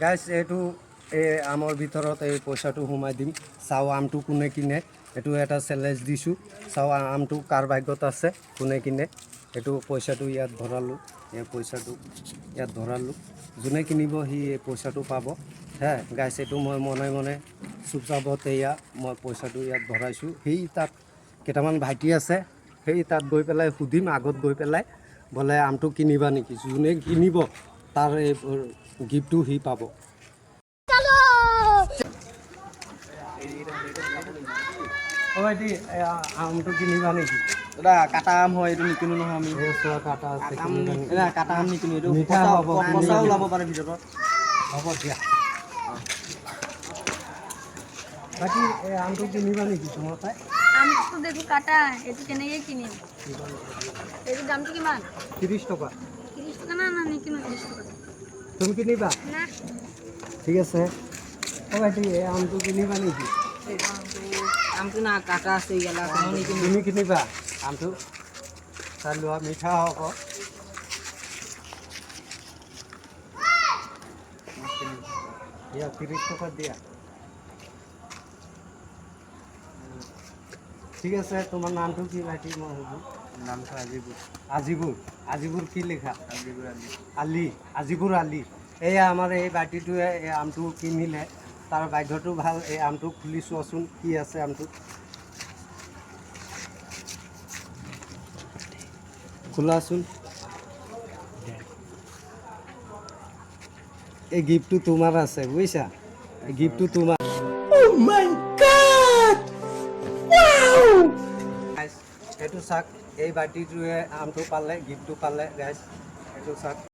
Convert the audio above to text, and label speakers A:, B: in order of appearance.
A: Guys এইটো এই আমৰ ভিতৰত এই পইচাটো সোমাই দিম। চাওঁ আমটো কোনে কিনে, এইটো এটা চেলেঞ্জ দিছোঁ। চাওঁ আমটো কাৰ ভাগ্যত আছে, কোনে কিনে। এইটো পইচাটো ইয়াত ভৰালোঁ, এই পইচাটো ইয়াত ভৰালোঁ। যোনে কিনিব সি এই পইচাটো পাব। হে গাইজ এইটো মই মনে মনে চুপচাপত এয়া মই পইচাটো ইয়াত ভৰাইছোঁ। সেই তাত কেইটামান ভাইটি আছে, সেই তাত গৈ পেলাই সুধিম, আগত গৈ পেলাই বোলে আমটো কিনিবা নেকি। যোনে কিনিব তাৰ এই গিফ্টটো সি পাব। ভাইটি আমটো কিনিবা নেকি?
B: দাদা কাটা আম হয়, এইটো নিকিনো নহয় আমি।
A: চোৱা কাটা আছে,
B: কাটা আম নিকিনো, এইটো
A: মিঠা হ'ব,
B: পচাও ওলাব পাৰে ভিতৰত।
A: হ'ব দিয়া। বাকী এই আমটো কিনিবা নেকি তোমাৰ তাই?
C: আমটো দেখো কাটা, এইটো কেনেকৈ কিনিম? এইটোৰ দামটো কিমান?
A: 30 টকা।
C: 30 টকা না নিকিনো 30 টকা।
A: তুমি কিনিবা?
C: না
A: ঠিক আছে। ভাইটি এই আমটো কিনিবা নেকি?
B: আমটো না কাটা আছে ইয়ালা, নিকিনো।
A: তুমি কিনিবা আমটো? চাই লোৱা, মিঠা হ'ব। দিয়া 30 টকা দিয়া। ঠিক আছে, তোমাৰ নামটো কি ভাইটি? মই সুধো।
B: নামটো আজিবুৰ।
A: আজিবুৰ। আজিবুৰ কি লিখা?
B: আজিবুৰ আলি।
A: আলি, আজিবুৰ আলি। এয়া আমাৰ এই বাটিটোৱে এই আমটো কিনিলে, তাৰ ভাগ্যটো ভাল। এই আমটো খুলি চোৱাচোন কি আছে আমটোত। খোলাচোন। এই গিফ্টটো তোমাৰ আছে বুজিছা, এই গিফ্টটো তোমাৰ। এইটো চাওক, এই বাটিটোৱে আমটো পালে, গিফ্টটো পালে গাইজ। এইটো চাওক।